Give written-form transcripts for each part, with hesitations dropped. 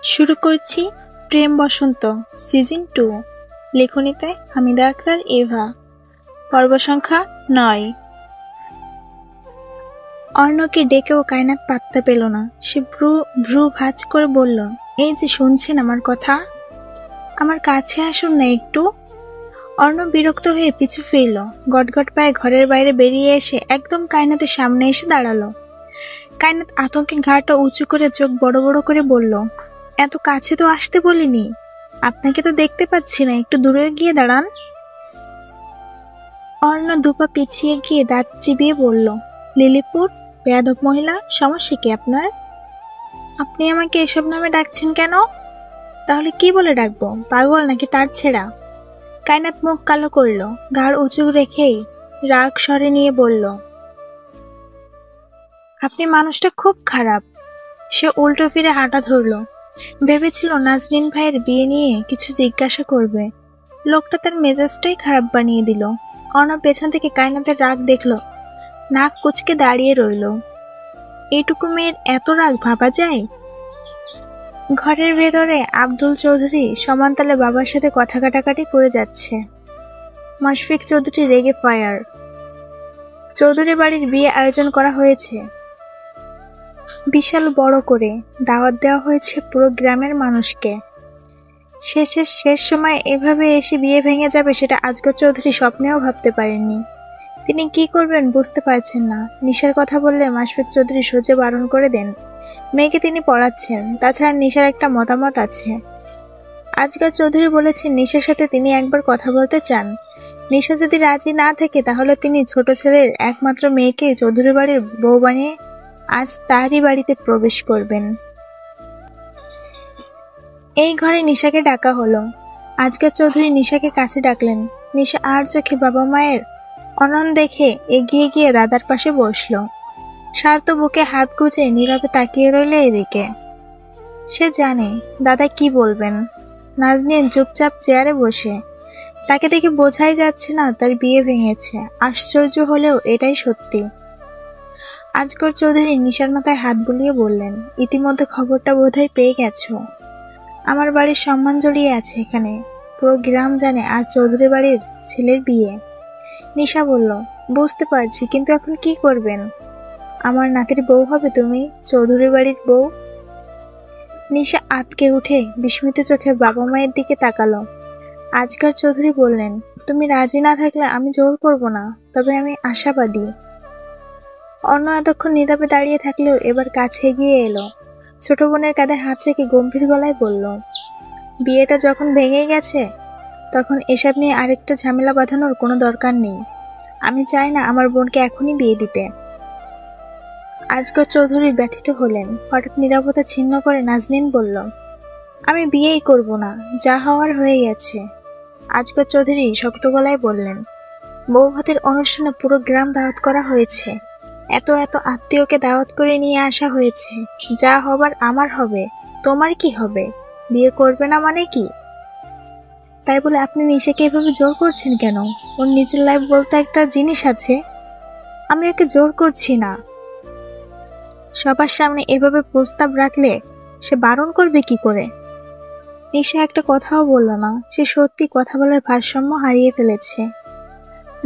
শুরু করছি প্রেম বসন্ত সিজন 2। লেখনীতে হামিদা আক্তার এভা। পর্ব সংখ্যা 9। অর্ণকে ডেকেও কায়নাত পাত্তা পেল না। সে ভ্রু ভাঁজ করে বলল, এই যে শুনছেন আমার কথা, আমার কাছে আসুন না একটু। অর্ণ বিরক্ত হয়ে পিছু ফিরল। গটগট পায়ে ঘরের বাইরে বেরিয়ে এসে একদম কায়নাতের সামনে এসে দাঁড়ালো। কায়নাত আতঙ্কে ঘাড়টা উঁচু করে চোখ বড় বড় করে বলল, এত কাছে তো আসতে বলিনি, আপনাকে তো দেখতে পাচ্ছি না, একটু দূরে গিয়ে দাঁড়ান। অর্ণ দুপা পিছিয়ে গিয়ে দাঁত চিবিয়ে বলল, লিলিপুর, বেয়াদব মহিলা, সমস্যা কি আপনার? আপনি আমাকে এসব নামে ডাকছেন কেন? তাহলে কি বলে ডাকবো, পাগল নাকি তার ছেঁড়া? কায়নাত মুখ কালো করল, ঘাড় উঁচু রেখেই রাগ স্বরে নিয়ে বলল, আপনি মানুষটা খুব খারাপ। সে উল্টো ফিরে হাঁটা ধরল। ভেবেছিল নাজনীন ভাইয়ের বিয়ে নিয়ে কিছু জিজ্ঞাসা করবে। লোকটা তার মেজাজটাই খারাপ বানিয়ে দিল। অর্ণ পেছন থেকে কায়নাতের রাগ দেখল, নাক কুচকে দাঁড়িয়ে রইল। এইটুকু মেয়ের এত রাগ ভাবা যায়? ঘরের ভেতরে আব্দুল চৌধুরী সমানতালে বাবার সাথে কথা কাটাকাটি করে যাচ্ছে। মাশফিক চৌধুরী রেগে ফায়ার। চৌধুরী বাড়ির বিয়ে আয়োজন করা হয়েছে বিশাল বড় করে, দাওয়াত দেওয়া হয়েছে পুরো গ্রামের মানুষকে। শেষ সময় এভাবে এসে বিয়ে ভেঙে যাবে সেটা আজগর চৌধুরী স্বপ্নেও ভাবতে পারেননি। তিনি কি করবেন বুঝতে পারছেন না। নিশার কথা বললে মাশফিক চৌধুরী সোজা বারণ করে দেন। মেয়েকে তিনি পড়াচ্ছেন, তাছাড়া নিশার একটা মতামত আছে। আজগর চৌধুরী বলেছেন নিশার সাথে তিনি একবার কথা বলতে চান। নিশা যদি রাজি না থাকে তাহলে তিনি ছোট ছেলের একমাত্র মেয়েকে চৌধুরী বাড়ির বউ বানিয়ে আজ তারই বাড়িতে প্রবেশ করবেন। এই ঘরে নিশাকে ডাকা হলো। আজগর চৌধুরী নিশাকে কাছে ডাকলেন। নিশা আর চোখে বাবা মায়ের অনন দেখে এগিয়ে গিয়ে দাদার পাশে বসল। স্বার্থ বুকে হাত গুজে নীরবে তাকিয়ে রইল এদিকে। সে জানে দাদা কি বলবেন। নাজনীন চুপচাপ চেয়ারে বসে। তাকে দেখে বোঝাই যাচ্ছে না তার বিয়ে ভেঙেছে। আশ্চর্য হলেও এটাই সত্যি। আজগর চৌধুরী নিশার মাথায় হাত বুলিয়ে বললেন, ইতিমধ্যে খবরটা বোধহয় পেয়ে গেছো। আমার বাড়ির সম্মান জড়িয়ে আছে এখানে। পুরো গ্রাম জানে আজ চৌধুরী বাড়ির ছেলের বিয়ে। নিশা বলল, বুঝতে পারছি, কিন্তু এখন কি করবেন? আমার নাতির বউ হবে তুমি, চৌধুরী বাড়ির বউ। নিশা আতকে উঠে বিস্মিত চোখে বাবা মায়ের দিকে তাকালো। আজগর চৌধুরী বললেন, তুমি রাজি না থাকলে আমি জোর করব না, তবে আমি আশাবাদী। অন্য এতক্ষণ নীরবে দাঁড়িয়ে থাকলেও এবার কাছে এগিয়ে এলো। ছোট বোনের কাঁধে হাত রেখে গম্ভীর গলায় বলল, বিয়েটা যখন ভেঙে গেছে তখন এসব নিয়ে আরেকটা ঝামেলা বাঁধানোর কোনো দরকার নেই। আমি চাই না আমার বোনকে এখনই বিয়ে দিতে। আজগর চৌধুরী ব্যথিত হলেন। হঠাৎ নীরবতা ছিন্ন করে নাজনীন বলল, আমি বিয়েই করব না, যা হওয়ার হয়ে গেছে। আজগর চৌধুরী শক্ত গলায় বললেন, বউ ভাতের অনুষ্ঠানে পুরো গ্রাম দাওয়াত করা হয়েছে। এত আত্মীয়কে দাওয়াত করে নিয়ে আসা হয়েছে। যা হবার আমার হবে, তোমার কি হবে? বিয়ে করবে না মানে কি? তাই বলে আপনি নিশাকে এভাবে জোর করছেন কেন? ওর নিজের লাইফ বলতে একটা জিনিস আছে। আমি ওকে জোর করছি না। সবার সামনে এভাবে প্রস্তাব রাখলে সে বারণ করবে কি করে? নিশা একটা কথাও বলল না। সে সত্যি কথা বলার ভারসাম্য হারিয়ে ফেলেছে।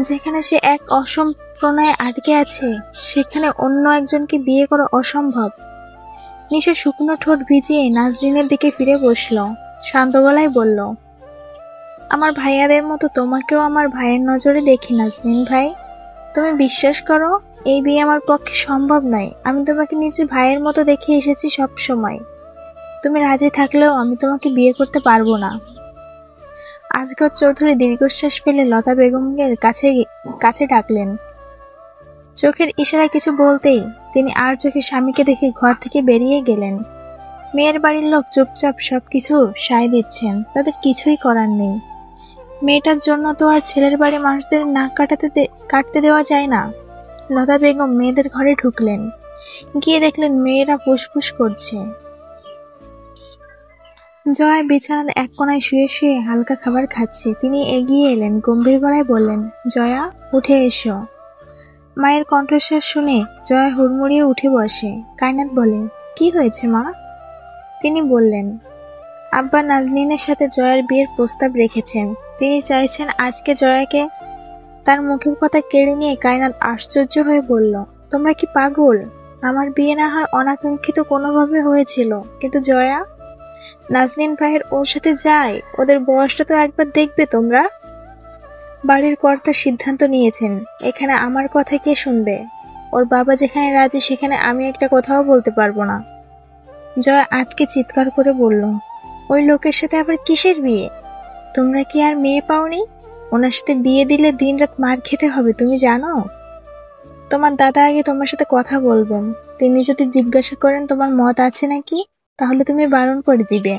যেখানে সে এক অসম প্রণয়ে আটকে আছে সেখানে অন্য একজনকে বিয়ে করা অসম্ভব। নিশা শুকনো ঠোঁট ভিজিয়ে নাজনীনের দিকে ফিরে বসল। শান্ত গলায় বলল, আমার ভাইয়াদের মতো তোমাকেও আমার ভাইয়ের নজরে দেখি নাজনীন ভাই। তুমি বিশ্বাস করো, এই বিয়ে আমার পক্ষে সম্ভব নয়। আমি তোমাকে নিজের ভাইয়ের মতো দেখে এসেছি সব সময়। তুমি রাজি থাকলেও আমি তোমাকে বিয়ে করতে পারবো না। আজগর চৌধুরী দীর্ঘশ্বাস ফেলে লতা বেগমের কাছে ডাকলেন। চোখের ইশারায় কিছু বলতেই তিনি আর চোখে স্বামীকে দেখে ঘর থেকে বেরিয়ে গেলেন। মেয়ের বাড়ির লোক চুপচাপ সবকিছু সায় দিচ্ছেন, তাদের কিছুই করার নেই। মেয়েটার জন্য তো আর ছেলের বাড়ি মানুষদের নাক কাটতে দেওয়া যায় না। লতা বেগম মেয়েদের ঘরে ঢুকলেন। গিয়ে দেখলেন মেয়েরা ফুসফুস করছে। জয়া বিছানার এক কোণায় শুয়ে শুয়ে হালকা খাবার খাচ্ছে। তিনি এগিয়ে এলেন, গম্ভীর গলায় বললেন, জয়া, উঠে এসো। মায়ের কণ্ঠস্বর শুনে জয়া হুড়মুড়িয়ে উঠে বসে। কায়নাত বলে, কি হয়েছে মা? তিনি বললেন, আব্বা নাজনীনের সাথে জয়ার বিয়ের প্রস্তাব রেখেছেন। তিনি চাইছেন আজকে জয়াকে। তার মুখের কথা কেড়ে নিয়ে কায়নাত আশ্চর্য হয়ে বলল, তোমরা কি পাগল? আমার বিয়ে না হয় অনাকাঙ্ক্ষিত কোনোভাবে হয়েছিল, কিন্তু জয়া, নাজনীন ভাইয়ের ওর সাথে যায়, ওদের বয়সটা তো একবার দেখবে তোমরা। বাড়ির কর্তা সিদ্ধান্ত নিয়েছেন, এখানে আমার কথা কে শুনবে? ওর বাবা যেখানে রাজি সেখানে আমি একটা কথাও বলতে পারবো না। জয়া আজকে চিৎকার করে বলল, ওই লোকের সাথে আবার কিসের বিয়ে? তোমরা কি আর মেয়ে পাওনি? ওনার সাথে বিয়ে দিলে দিনরাত মার খেতে হবে, তুমি জানো? তোমার দাদা আগে তোমার সাথে কথা বলবেন। তিনি যদি জিজ্ঞাসা করেন তোমার মত আছে নাকি, তাহলে তুমি বারণ করে দিবে।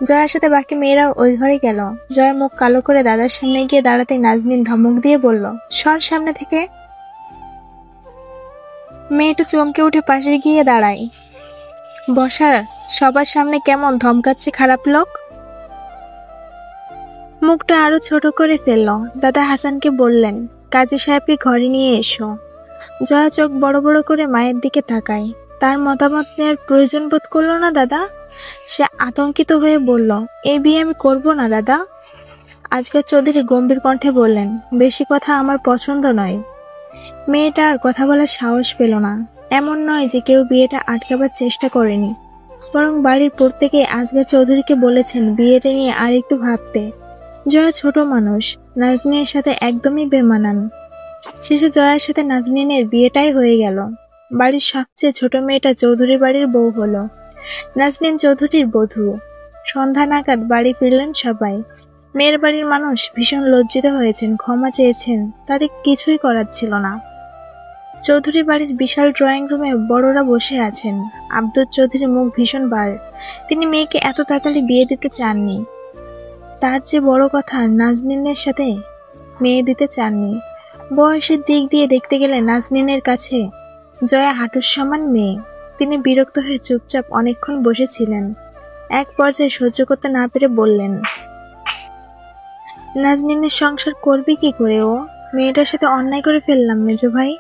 জয়ার সাথে বাকি মেয়েরাও ওই ঘরে গেল। জয়া মুখ কালো করে দাদার সামনে গিয়ে দাঁড়াতে নাজনীন ধমক দিয়ে বলল, সর সামনে থেকে। মেয়েটা চমকে উঠে পাশে গিয়ে দাঁড়ায়। বসার সবার সামনে কেমন ধমকাচ্ছে খারাপ লোক। মুখটা আরো ছোট করে ফেলল। দাদা হাসানকে বললেন, কাজী সাহেবকে ঘরে নিয়ে এসো। জয়া চোখ বড় বড় করে মায়ের দিকে তাকায়। তার মতামত নেওয়ার প্রয়োজন বোধ করলো না দাদা। সে আতঙ্কিত হয়ে বলল, এই বিয়ে আমি করব না দাদা। আজকের চৌধুরী গম্ভীর কণ্ঠে বললেন, বেশি কথা আমার পছন্দ নয়। মেয়েটা আর কথা বলার সাহস পেল না। এমন নয় যে কেউ বিয়েটা আটকাবার চেষ্টা করেনি, বরং বাড়ির প্রত্যেকে আজকের চৌধুরীকে বলেছেন বিয়েটা নিয়ে আর একটু ভাবতে। জয়া ছোট মানুষ, নাজনীনের সাথে একদমই বেমানান। শেষে জয়ার সাথে নাজনীনের বিয়েটাই হয়ে গেল। বাড়ির সবচেয়ে ছোট মেয়েটা চৌধুরী বাড়ির বউ হলো। নাজনীন চৌধুরীর বধূ। সন্ধ্যা নাগাদ বাড়ি ফিরলেন সবাই। মেয়ের বাড়ির মানুষ ভীষণ লজ্জিত হয়েছেন, ক্ষমা চেয়েছেন, তাদের কিছুই করার ছিল না। চৌধুরী বাড়ির বিশাল ড্রয়িং রুমে বড়রা বসে আছেন। আব্দুল চৌধুরীর মুখ ভীষণ বার। তিনি মেয়েকে এত তাড়াতাড়ি বিয়ে দিতে চাননি। তার যে বড় কথা, নাজনীনের সাথে মেয়ে দিতে চাননি। বয়সের দিক দিয়ে দেখতে গেলে নাজনীনের কাছে জয়া হাঁটুর সমান মেয়ে। তিনি বিরক্ত হয়ে চুপচাপ অনেকক্ষণ বসেছিলেন। এক পর্যায়ে সহ্য করতে না পেরে বললেন, নাজনীনের সংসার করবে কি করে ও? মেয়েটার সাথে অন্যায় করে ফেললাম মেজো ভাই।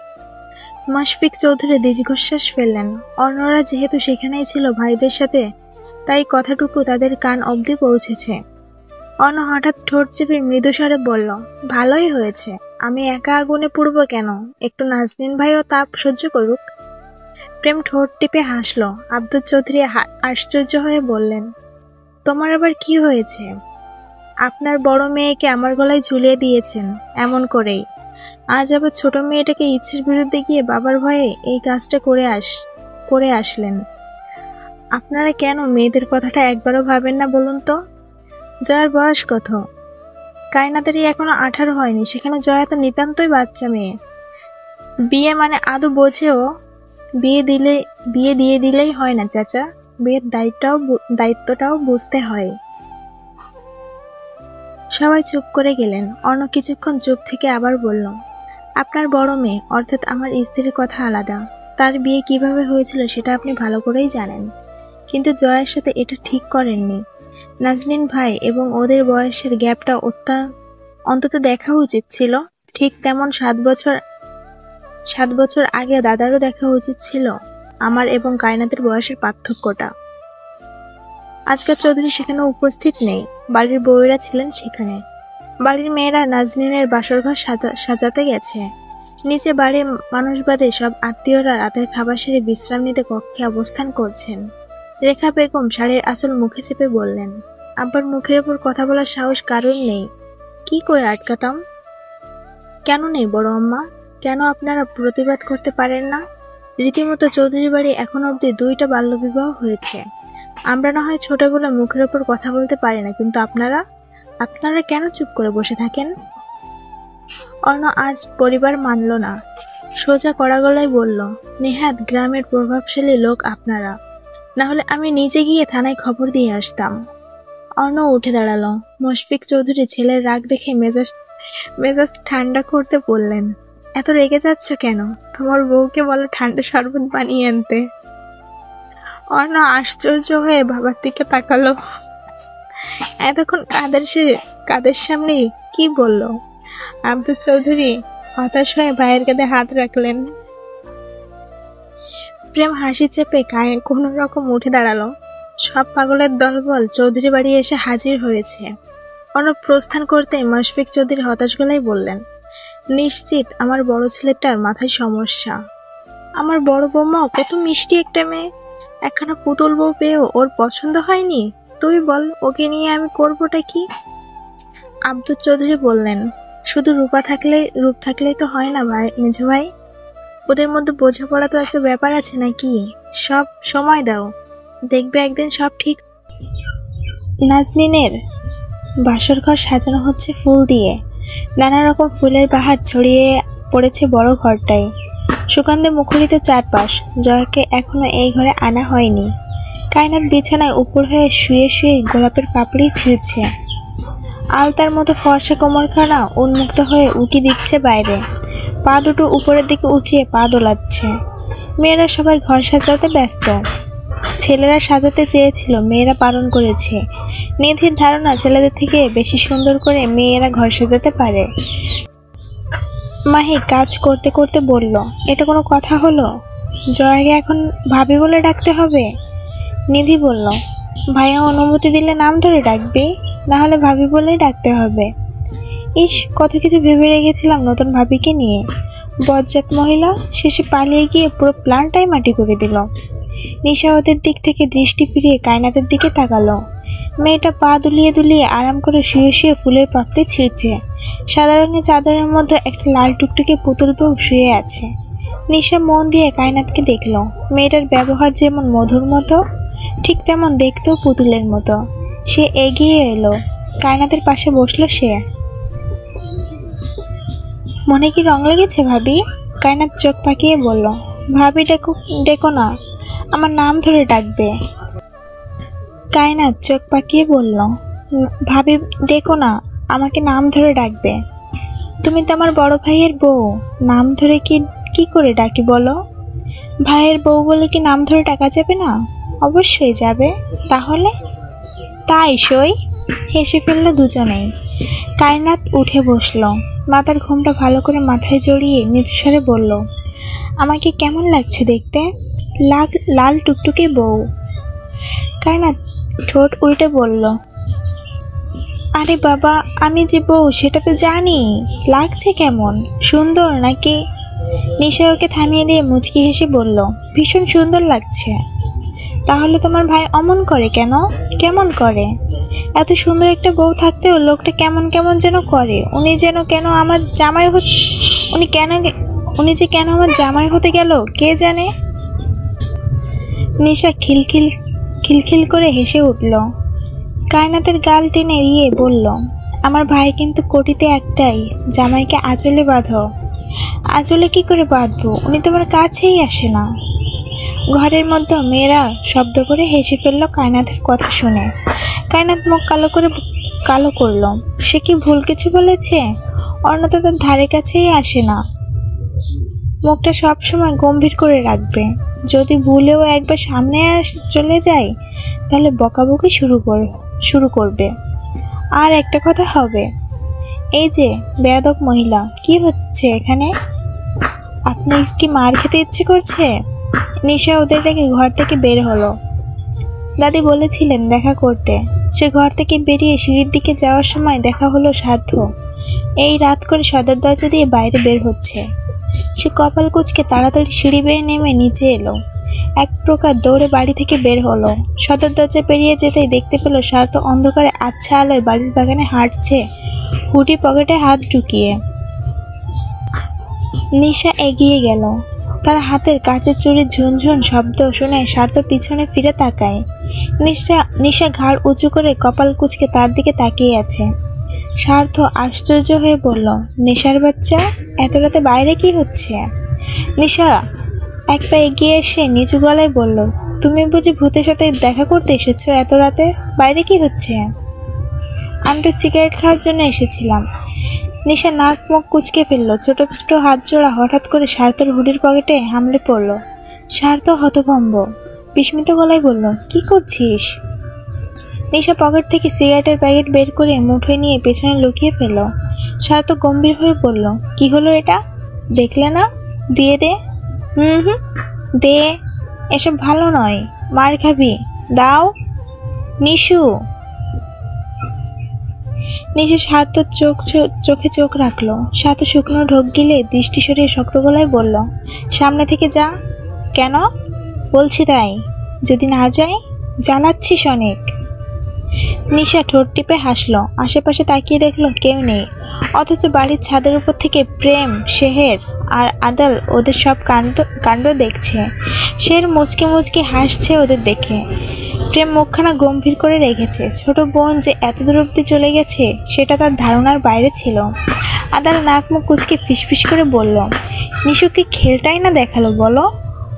মাশফিক চৌধুরী দীর্ঘশ্বাস ফেললেন। অন্যরা যেহেতু সেখানেই ছিল ভাইদের সাথে, তাই কথাটুকু তাদের কান অবধি পৌঁছেছে। অন্য হঠাৎ ঠোঁট চেপে মৃদুস্বরে বলল, ভালোই হয়েছে। আমি একা আগুনে পুড়ব কেন? একটু নাজনীন ভাইও তাপ সহ্য করুক। প্রেম ঠোঁট টিপে হাসল। আব্দুল চৌধুরী আশ্চর্য হয়ে বললেন, তোমার আবার কি হয়েছে? আপনার বড় মেয়েকে আমার গলায় ঝুলিয়ে দিয়েছেন এমন করেই। আজ আবার ছোট মেয়েটাকে ইচ্ছের বিরুদ্ধে গিয়ে বাবার ভয়ে এই কাজটা করে আসলেন। আপনারা কেন মেয়েদের কথাটা একবারও ভাবেন না বলুন তো? জয়ার বয়স কত? কায়নাতারই এখনো 18 হয়নি, সেখানে জয়া তো নিতান্তই বাচ্চা মেয়ে। বিয়ে মানে আদৌ বোঝেও? বিয়ে দিয়ে দিলেই হয় না চাচা, বিয়ের দায়িত্বটাও বুঝতে হয়। সবাই চুপ করে গেলেন। অন্য কিছুক্ষণ চুপ থেকে আবার বলল, আপনার বড় মেয়ে অর্থাৎ আমার স্ত্রীর কথা আলাদা। তার বিয়ে কিভাবে হয়েছিল সেটা আপনি ভালো করেই জানেন, কিন্তু জয়ের সাথে এটা ঠিক করেননি। নাজনীন ভাই এবং ওদের বয়সের গ্যাপটা অন্তত দেখা উচিত ছিল। ঠিক তেমন 7 বছর আগে দাদারও দেখা উচিত ছিল আমার এবং কায়নাতের বয়সের পার্থক্যটা। আজকাল চৌধুরী সেখানে উপস্থিত নেই। বাড়ির বউয়েরা ছিলেন সেখানে। বাড়ির মেয়েরা নাজনীনের বাসরঘর সাজাতে গেছে। নিচে বাড়ির মানুষ বাদে সব আত্মীয়রা রাতের খাবার সেরে বিশ্রাম নিতে কক্ষে অবস্থান করছেন। রেখা বেগম শাড়ির আঁচল মুখে চেপে বললেন, আব্বার মুখের উপর কথা বলার সাহস কারণ নেই। কি করে আটকাতাম? কেন নেই বড় আম্মা? কেন আপনারা প্রতিবাদ করতে পারেন না? রীতিমতো চৌধুরী বাড়ি এখন অব্দি 2টা বাল্যবিবাহ হয়েছে। আমরা না হয় ছোট বলে মুখের উপর কথা বলতে পারি না, কিন্তু আপনারা কেন চুপ করে বসে থাকেন? অর্ণ আজ পরিবার মানল না। সোজা কড়া গলায় বলল, নেহাত গ্রামের প্রভাবশালী লোক আপনারা, না হলে আমি নিজে গিয়ে থানায় খবর দিয়ে আসতাম। অর্ণ উঠে দাঁড়ালো। মুশফিক চৌধুরী ছেলের রাগ দেখে মেজাজ ঠান্ডা করতে বললেন, এত রেগে যাচ্ছ কেন? তোমার বউকে বলো ঠান্ডা শরবত বানিয়ে আনতে। অর্ণ আশ্চর্য হয়ে বাবার দিকে তাকালো। এতক্ষণ কাদের সামনে কি বলল? আব্দুল চৌধুরী হতাশ হয়ে ভাইয়ের কাঁধে হাত রাখলেন। প্রেম হাসি চেপে কোন রকম উঠে দাঁড়ালো। সব পাগলের দলবল চৌধুরী বাড়ি এসে হাজির হয়েছে। অর্ণব প্রস্থান করতে মুশফিক চৌধুরী হতাশ গলায় বললেন, নিশ্চিত আমার বড় ছেলেটার মাথায় সমস্যা। আমার বড় বৌমা কত মিষ্টি একটা মেয়ে, একখানা পুতুল বউ পেয়েও ওর পছন্দ হয়নি। তুই বল, ওকে নিয়ে আমি করবোটা কি? আব্দুল চৌধুরী বললেন, শুধু রূপ থাকলেই তো হয় না ভাই, মেজো ভাই। ওদের মধ্যে বোঝাপড়া তো একটা ব্যাপার আছে নাকি? সব সময় দাও, দেখবে একদিন সব ঠিক। নাজনীনের বাসর ঘর সাজানো হচ্ছে ফুল দিয়ে। নানা রকম ফুলের বাহার ছড়িয়ে পড়েছে বড় ঘরটায়। সুগন্ধে মুখরিত চারপাশ। জয়াকে এখনো এই ঘরে আনা হয়নি। কায়নাত বিছানায় উপর হয়ে শুয়ে শুয়ে গোলাপের পাপড়ি ছিঁড়ছে। আলতার মতো ফর্সা কোমরখানা উন্মুক্ত হয়ে উকি দিচ্ছে বাইরে। পা দুটো উপরের দিকে উঁচিয়ে পা দোলাচ্ছে। মেয়েরা সবাই ঘর সাজাতে ব্যস্ত। ছেলেরা সাজাতে চেয়েছিল, মেয়েরা পালন করেছে। নিধির ধারণা ছেলেদের থেকে বেশি সুন্দর করে মেয়েরা ঘর সাজাতে পারে। মাহি কাজ করতে করতে বলল, এটা কোনো কথা হলো? জয়াকে এখন ভাবি বলে ডাকতে হবে? নিধি বলল, ভাইয়া অনুমতি দিলে নাম ধরে ডাকবি, না হলে ভাবি বলেই ডাকতে হবে। ইস, কত কিছু ভেবে রেখেছিলাম নতুন ভাবিকে নিয়ে। বজ্জাত মহিলা শেষে পালিয়ে গিয়ে পুরো প্ল্যানটাই মাটি করে দিল। নিশা ওদের দিক থেকে দৃষ্টি ফিরিয়ে কায়নাতের দিকে তাকালো। মেয়েটা পা দুলিয়ে দুলিয়ে আরাম করে শুয়ে শুয়ে ফুলের পাপড়ি ছিঁড়ছে। সাদা রঙের চাদরের মধ্যে একটা লাল টুকটুকে পুতুল বউ শুয়ে আছে। নিশা মন দিয়ে কায়নাতকে দেখল। মেয়েটার ব্যবহার যেমন মধুর মতো, ঠিক তেমন দেখতেও পুতুলের মতো। সে এগিয়ে এলো, কায়নাতের পাশে বসলো সে। মনে কি রং লেগেছে ভাবি? কায়নাত চোখ পাকিয়ে বলল, ভাবি ডেকো না, আমার নাম ধরে ডাকবে। কায়নাত চোখ পাকিয়ে বলল, ভাবি ডেকো না, আমাকে নাম ধরে ডাকবে। তুমি তো আমার বড় ভাইয়ের বউ, নাম ধরে কি করে ডাকি বলো? ভাইয়ের বউ বলে কি নাম ধরে ডাকা যাবে না? অবশ্যই যাবে। তাহলে তাই সই। হেসে ফেলল দুজনেই। কায়নাত উঠে বসল, মাথার ঘুমটা ভালো করে মাথায় জড়িয়ে নিচু স্বরে বলল, আমাকে কেমন লাগছে দেখতে? লাল টুকটুকে বউ। কায়নাত ঠোঁট উল্টে বলল, আরে বাবা, আমি যে বউ সেটা তো জানি। লাগছে কেমন? সুন্দর নাকি? নিশা ওকে থামিয়ে দিয়ে মুচকি হেসে বলল, ভীষণ সুন্দর লাগছে। তাহলে তোমার ভাই অমন করে কেন? কেমন করে? এত সুন্দর একটা বউ থাকতেও লোকটা কেমন কেমন যেন করে। উনি কেন আমার জামাই হতে গেল কে জানে। নিশা খিলখিল করে হেসে উঠল। কায়নাতের গাল টেনে দিয়ে বলল, আমার ভাই কিন্তু কোটিতে একটাই, জামাইকে আঁচলে বাঁধো। আঁচলে কি করে বাঁধবো? উনি তোমার কাছেই আসে না। ঘরের মধ্যে মেয়েরা শব্দ করে হেসে ফেলল কায়নাতের কথা শুনে। কায়নাত মুখ কালো করল। সে কি ভুল কিছু বলেছে? অর্ণ তো তার ধারে কাছেই আসে না। মুখটা সবসময় গম্ভীর করে রাখবে। যদি ভুলেও একবার সামনে চলে যায়, তাহলে বকাবকি শুরু করবে। আর একটা কথা হবে, এই যে বেয়াদব মহিলা, কি হচ্ছে এখানে? আপনার কি মার খেতে ইচ্ছে করছে? নিশা ওদের রেখে ঘর থেকে বের হলো। দাদি বলেছিলেন দেখা করতে। সে ঘর থেকে বেরিয়ে সিঁড়ির দিকে যাওয়ার সময় দেখা হলো সার্থ। এই রাত করে সদর দরজা দিয়ে বাইরে বের হচ্ছে। সে কপাল কুঁচকে তাড়াতাড়ি সিঁড়ি বেয়ে নেমে নিচে এলো। এক প্রকার দৌড়ে বাড়ি থেকে বের হলো। সদর দরজা পেরিয়ে যেতেই দেখতে পেল সার্থ অন্ধকারে আচ্ছা আলোয় বাড়ির বাগানে হাঁটছে, হুডি পকেটে হাত ঢুকিয়ে। নিশা এগিয়ে গেল। তার হাতের কাচের চুড়ির ঝুনঝুন শব্দ শুনে সার্থ পিছনে ফিরে তাকায়। নিশা ঘাড় উঁচু করে কপাল কুঁচকে তার দিকে তাকিয়ে আছে। সার্থ আশ্চর্য হয়ে বলল, নেশার বাচ্চা, এত রাতে বাইরে কি হচ্ছে? নিশা এক পা এগিয়ে এসে নিচু গলায় বলল, তুমি বুঝি ভূতের সাথে দেখা করতে এসেছো এত রাতে? বাইরে কি হচ্ছে? আমি তো সিগারেট খাওয়ার জন্য এসেছিলাম। নিশা নাক মুখ কুচকে ফেললো। ছোট ছোট হাত জোড়া হঠাৎ করে সার্থর হুডির পকেটে হামলে পড়ল। সার্থ হতভম্ব, বিস্মিত গলায় বলল, কি করছিস? নিশা পকেট থেকে সিগারেটের প্যাকেট বের করে মুঠোয় নিয়ে পেছনে লুকিয়ে ফেলল। সার্থ গম্ভীর হয়ে বলল, কি হলো এটা? দেখলে না? দিয়ে দে। হুম, দে। এসব ভালো নয়, মার খাবি। দাও। নিশু। নিশা সার্থর চোখে চোখ রাখলো। সার্থ শুকনো ঢোক গিলে দৃষ্টি সরিয়ে শক্ত গলায় বলল, সামনে থেকে যা। কেন? বলছি তাই। যদি না যাই? জ্বালাচ্ছিস অনেক। নিশা ঠোঁট টিপে হাসলো। আশেপাশে তাকিয়ে দেখলো কেউ নেই, অথচ বাড়ির ছাদের উপর থেকে প্রেম, শেহের আর আদাল ওদের সব কাণ্ড দেখছে। শের মুচকি মুচকি হাসছে ওদের দেখে। প্রেম মুখখানা গম্ভীর করে রেখেছে। ছোট বোন যে এত দূর অব্দি চলে গেছে সেটা তার ধারণার বাইরে ছিল। আদাল নাক মুখ কুচকে ফিসফিস করে বলল, নিশুকে খেলটাই না দেখালো বলো।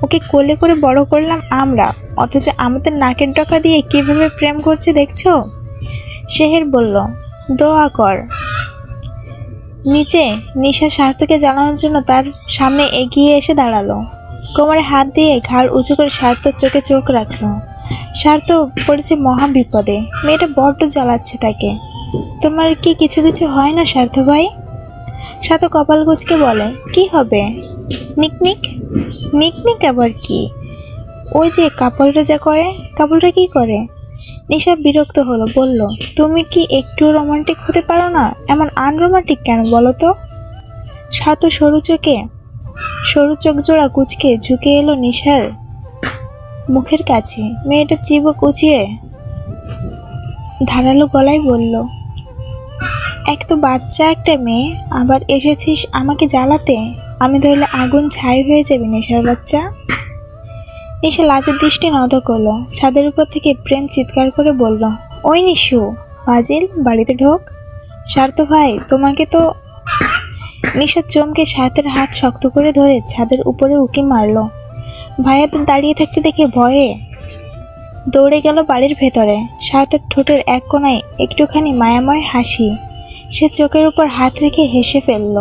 ওকে কোলে করে বড় করলাম আমরা, অথচ আমাদের নাকের ডকা দিয়ে কিভাবে প্রেম করছে দেখছো। শেহের বলল, দোয়া কর। নিচে নিশা সার্থকে জানানোর জন্য তার সামনে এগিয়ে এসে দাঁড়ালো। কোমরে হাত দিয়ে ঘাড় উঁচু করে সার্থর চোখে চোখ রাখলো। সার্থ পড়েছে মহা বিপদে। মেয়েটা বড্ড জ্বালাচ্ছে তাকে। তোমার কি কিছু কিছু হয় না সার্থ ভাই? সার্থ কপাল কুঁচকে বলে, কি হবে? নিকনিক। নিকনিক আবার কি? ওই যে কাপড়টা যা করে। কাপড়টা কি করে? নিশা বিরক্ত হলো, বলল, তুমি কি একটু রোমান্টিক হতে পারো না? এমন আনরোমান্টিক কেন বলো তো? সার্থ সরু চোখ জোড়া কুচকে ঝুঁকে এলো নিশার মুখের কাছে। মেয়েটা চিবুক উঁচিয়ে ধারালো গলায় বলল, এক তো বাচ্চা একটা মেয়ে, আবার এসেছিস আমাকে জ্বালাতে। আমি ধরলে আগুন ছাই হয়ে যাবে নেশার বাচ্চা। নিশা লাজের দৃষ্টি নত করলো। ছাদের উপর থেকে প্রেম চিৎকার করে বলল, ওই নিশু, ফাজিল, বাড়িতে ঢোক। সার্থ ভাই তোমাকে তো। নিশা চমকে সার্থের হাত শক্ত করে ধরে ছাদের উপরে উঁকি মারল। ভাইয়াদের দাঁড়িয়ে থাকতে দেখে ভয়ে দৌড়ে গেল বাড়ির ভেতরে। সার্থের ঠোঁটের এক কোণায় একটুখানি মায়াময় হাসি। সে চোখের উপর হাত রেখে হেসে ফেলল।